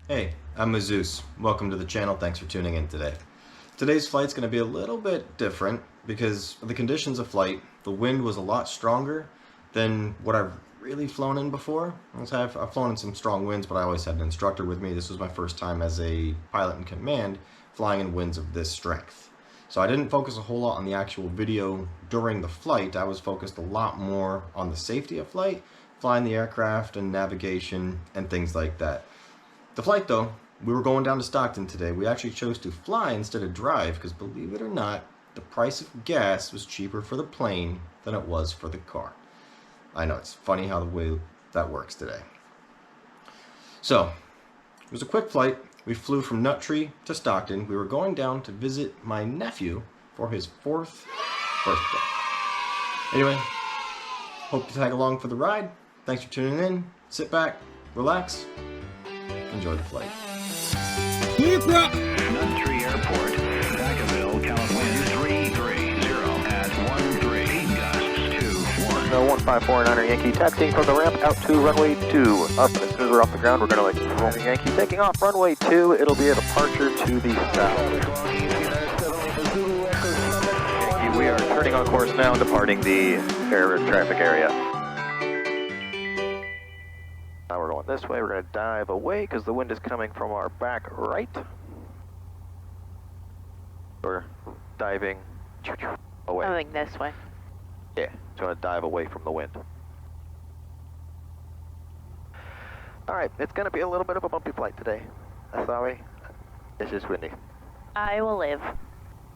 Hey, I'm MIZUEZ. Welcome to the channel. Thanks for tuning in today. Today's flight's going to be a little bit different because of the conditions of flight. The wind was a lot stronger than what I've really flown in before. I've flown in some strong winds, but I always had an instructor with me. This was my first time as a pilot in command flying in winds of this strength. So I didn't focus a whole lot on the actual video during the flight. I was focused a lot more on the safety of flight, flying the aircraft and navigation and things like that. The flight though, we were going down to Stockton today. We actually chose to fly instead of drive because believe it or not, the price of gas was cheaper for the plane than it was for the car. I know, it's funny how the way that works today. So, it was a quick flight. We flew from Nut Tree to Stockton. We were going down to visit my nephew for his 4th birthday. Anyway, hope to tag along for the ride. Thanks for tuning in. Sit back, relax, enjoy the flight. Clear for Nut Tree Airport, Vacaville, California, 330 at 13, gusts 21. 1549er Yankee, taxiing from the ramp out to runway 2. Up, as soon as we're off the ground, we're going to roll Yankee, taking off runway 2. It'll be a departure to the south. Yankee, we are turning on course now, departing the air traffic area. Now we're going this way. We're going to dive away because the wind is coming from our back right. We're diving away. Going this way. Yeah, so want to dive away from the wind. Alright, it's going to be a little bit of a bumpy flight today. Sorry, it's just windy. I will live.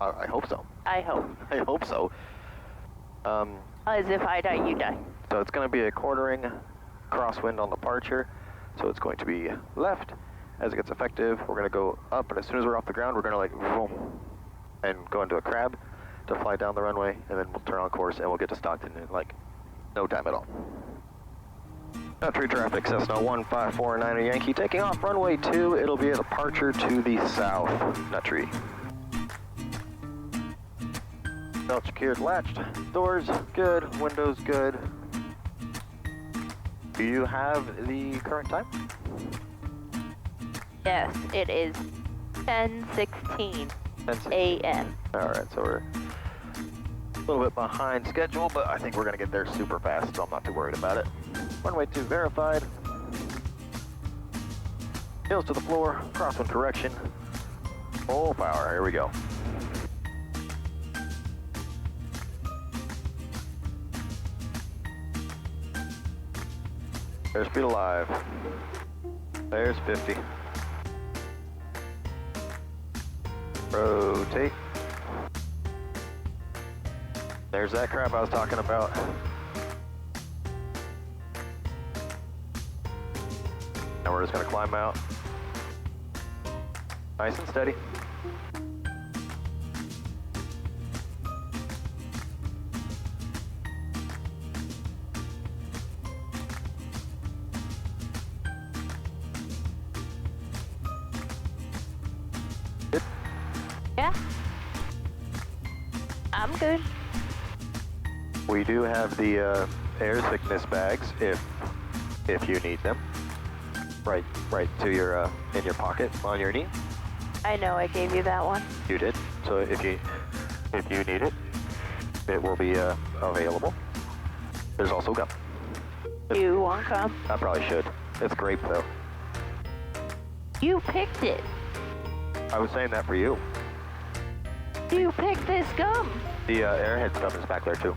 I hope so. I hope. I hope so. As if I die, you die. So it's going to be a quartering crosswind on departure. So it's going to be left. As it gets effective, we're going to go up, and as soon as we're off the ground, we're going to like boom, and go into a crab to fly down the runway, and then we'll turn on course and we'll get to Stockton in like no time at all. Nut Tree traffic, Cessna 1549er Yankee, taking off runway 2. It'll be a departure to the south. Nut Tree. Belt secured, latched. Doors good. Windows good. Do you have the current time? Yes, it is 10:16 a.m. Alright, so we're a little bit behind schedule, but I think we're going to get there super fast, so I'm not too worried about it. Runway 2 verified. Heels to the floor, crosswind correction. Full power, here we go. Airspeed alive. There's 50. Rotate. There's that crab I was talking about. Now we're just going to climb out. Nice and steady. Good. Yeah. I'm good. We do have the air sickness bags if you need them. Right to your in your pocket on your knee. I know I gave you that one. You did. So if you need it, it will be available. There's also gum. You want come? I probably should. It's grape though. You picked it. I was saying that for you. You picked this gum. The airhead stuff is back there too.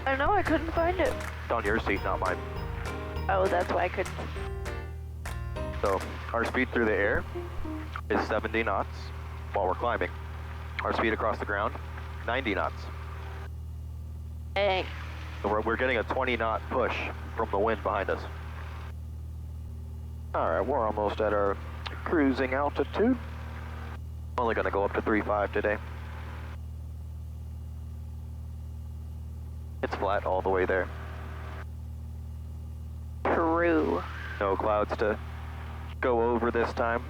I know I couldn't find it. It's on your seat, not mine. Oh, that's why I couldn't. So our speed through the air is 70 knots while we're climbing. Our speed across the ground, 90 knots. Dang. So we're getting a 20 knot push from the wind behind us. Alright, we're almost at our cruising altitude. Only gonna go up to 3.5 today. It's flat all the way there. True. No clouds to go over this time.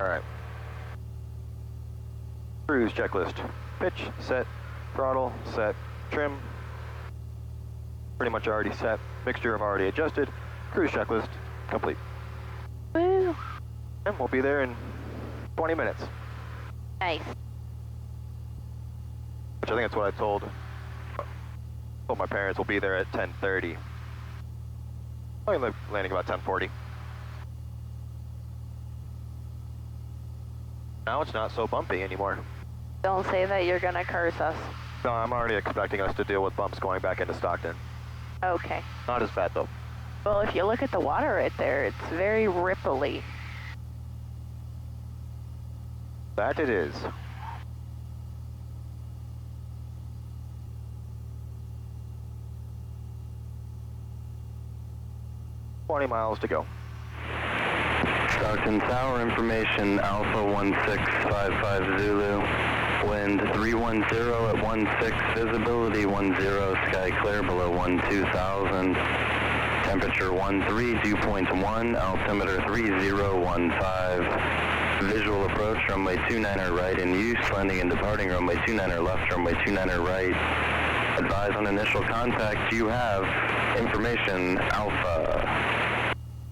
All right. Cruise checklist. Pitch, set, throttle, set, trim. Pretty much already set. Mixture I've already adjusted. Cruise checklist complete. Woo. And we'll be there in 20 minutes. Nice. Which I think that's what I told my parents. We'll be there at 10:30. Probably landing about 10:40. Now it's not so bumpy anymore. Don't say that you're gonna curse us. No, I'm already expecting us to deal with bumps going back into Stockton. Okay. Not as bad though. Well, if you look at the water right there, it's very ripply. That it is. $20 miles to go. Stockton Tower information, Alpha 1655 Zulu. Wind 310 at 16, visibility 10, sky clear below 12,000. Temperature 13, dew point 1, altimeter 3015. Visual approach, runway 29er right in use, landing and departing, runway 29er left, runway 29er right. Advise on initial contact, you have information, Alpha.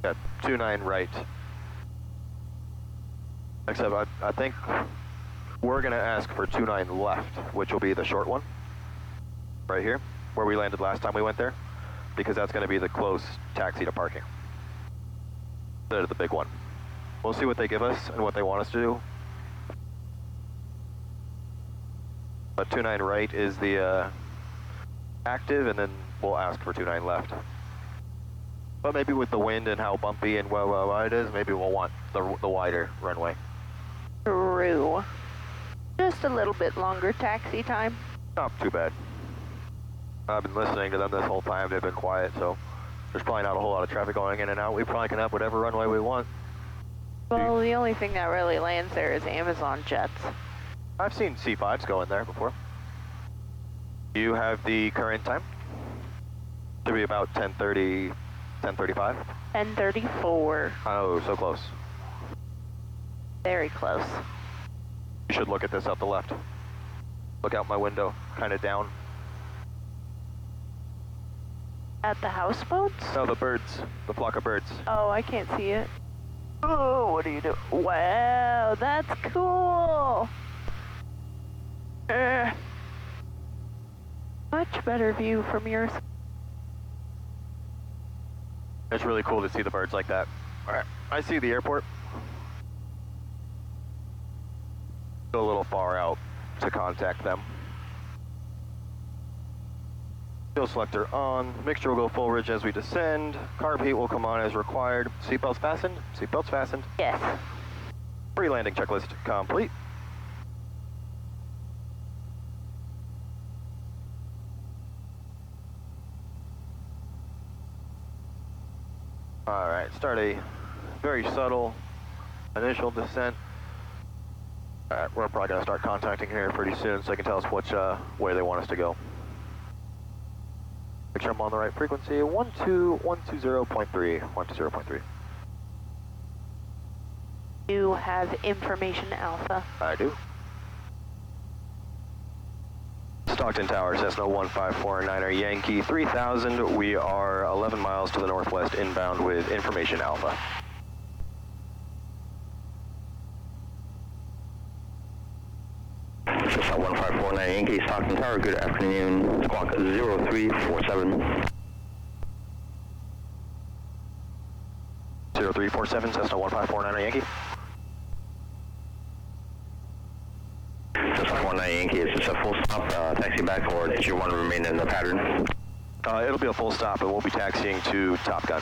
Got 29 right. Except I think we're gonna ask for 29 left, which will be the short one. Right here, where we landed last time we went there. Because that's gonna be the close taxi to parking. Instead of the big one. We'll see what they give us and what they want us to do. But 29 right is the active, and then we'll ask for 29 left. But maybe with the wind and how bumpy and wide it is, maybe we'll want the wider runway. True. Just a little bit longer taxi time. Not too bad. I've been listening to them this whole time. They've been quiet, so there's probably not a whole lot of traffic going in and out. We probably can have whatever runway we want. Well, the only thing that really lands there is Amazon jets. I've seen C5s go in there before. You have the current time? Should be about 10:30, 10:35. 10:34. Oh, so close. Very close. You should look at this out the left. Look out my window, kind of down. At the houseboats? No, the birds, the flock of birds. Oh, I can't see it. Oh, what are you doing? Wow, that's cool. Much better view from yours. It's really cool to see the birds like that. All right, I see the airport. Go a little far out to contact them. Fuel selector on. Mixture will go full ridge as we descend. Carb heat will come on as required. Seatbelts fastened? Seatbelts fastened. Yes. Pre-landing checklist complete. All right, start a very subtle initial descent. All right, we're probably gonna start contacting here pretty soon so they can tell us which way they want us to go. Make sure I'm on the right frequency, 12120.3, 120.3. You have information, Alpha. I do. Stockton Tower, Cessna 1549er Yankee 3000. We are 11 miles to the northwest inbound with information Alpha. Cessna 1549 Yankee, Stockton Tower, good afternoon. Squawk 0347. 0347, Cessna 1549er Yankee. Cessna 19 Yankee, is this a full stop, taxi back, or did you want to remain in the pattern? It'll be a full stop, and we'll be taxiing to Top Gun.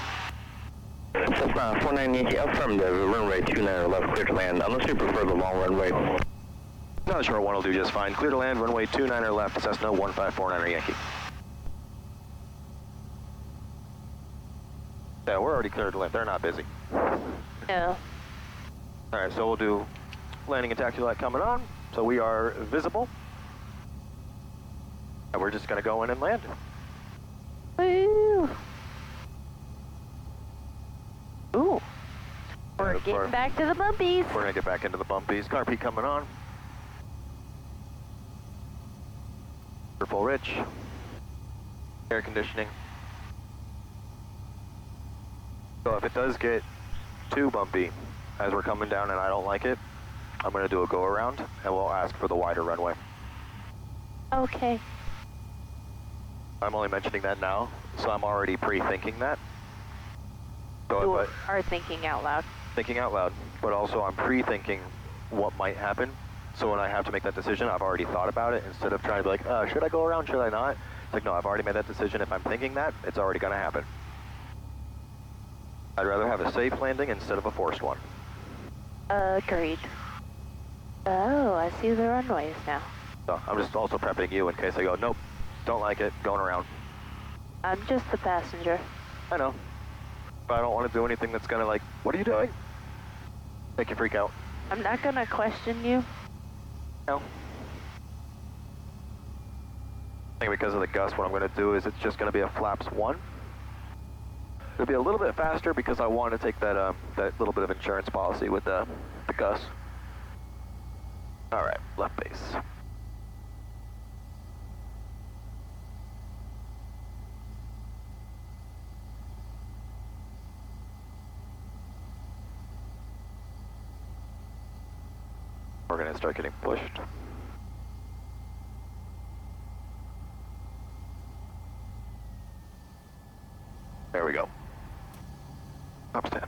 Cessna 49 Yankee, affirmative, runway 29 left, clear to land, unless you prefer the long runway. No, the short one will do just fine. Clear to land, runway 29er left, Cessna 1549er Yankee. Yeah, we're already cleared to land. They're not busy. No. All right, so we'll do landing and taxi light coming on. So we are visible. And we're just going to go in and land. Woo! Ooh. We're Yeah, getting back to the bumpies. We're going to get back into the bumpies. Carb heat coming on. full rich. Air conditioning. So if it does get too bumpy as we're coming down and I don't like it, I'm going to do a go around and we'll ask for the wider runway. Okay. I'm only mentioning that now, so I'm already pre-thinking that. So You but are thinking out loud. thinking out loud, but also I'm pre-thinking what might happen. So when I have to make that decision, I've already thought about it instead of trying to be like, should I go around, should I not? It's like, no, I've already made that decision. If I'm thinking that, it's already going to happen. I'd rather have a safe landing instead of a forced one. Agreed. Oh, I see the runways now. So I'm just also prepping you in case I go, nope, don't like it, going around. I'm just the passenger. I know, but I don't want to do anything that's going to like, what are you doing? Make you freak out. I'm not gonna question you. No. I think because of the gust, what I'm going to do is it's just going to be a flaps 1. It'll be a little bit faster because I want to take that that little bit of insurance policy with the gust. All right, left base. We're going to start getting pushed. There we go. Top 10.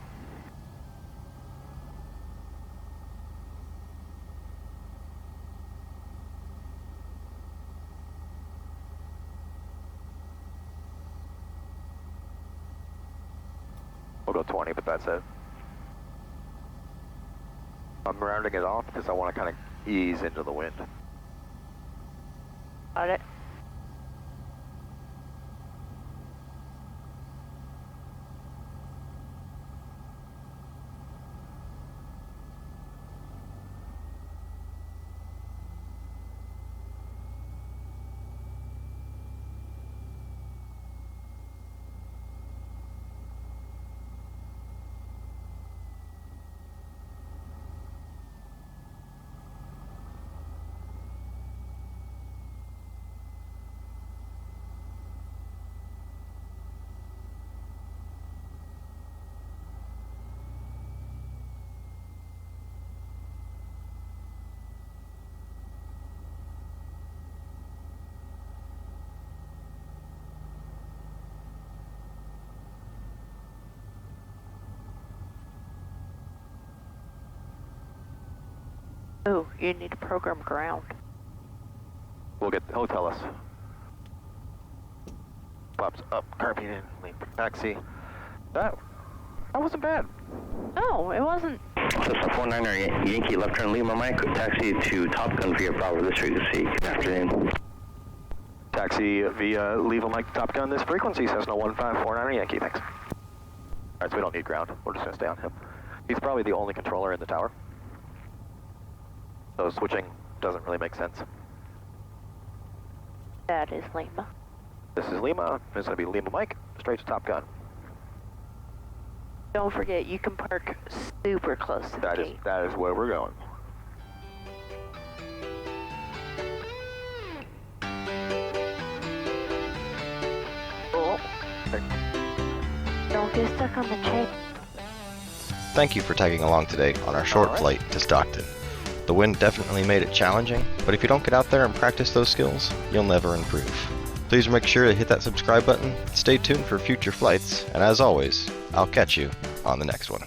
We'll go 20, but that's it. I'm rounding it off because I want to kind of ease into the wind. Got it. Oh, you need to program ground. He'll tell us. Pops up, carpet in, lean for taxi. That wasn't bad. No, it wasn't. Cessna 49er Yankee left turn Lima Mike, taxi to Top Gun via Bravo this frequency. Good afternoon. Taxi via Lima Mike Top Gun this frequency, Cessna 1549er Yankee, thanks. Alright, so we don't need ground. We're just going to stay on him. He's probably the only controller in the tower. So switching doesn't really make sense. That is Lima. This is Lima. It's going to be Lima Mike, straight to Top Gun. Don't forget, you can park super close to the gate. That is where we're going. Oh. Don't get stuck on the chain. Thank you for tagging along today on our short flight to Stockton. The wind definitely made it challenging, but if you don't get out there and practice those skills, you'll never improve. Please make sure to hit that subscribe button, stay tuned for future flights, and as always, I'll catch you on the next one.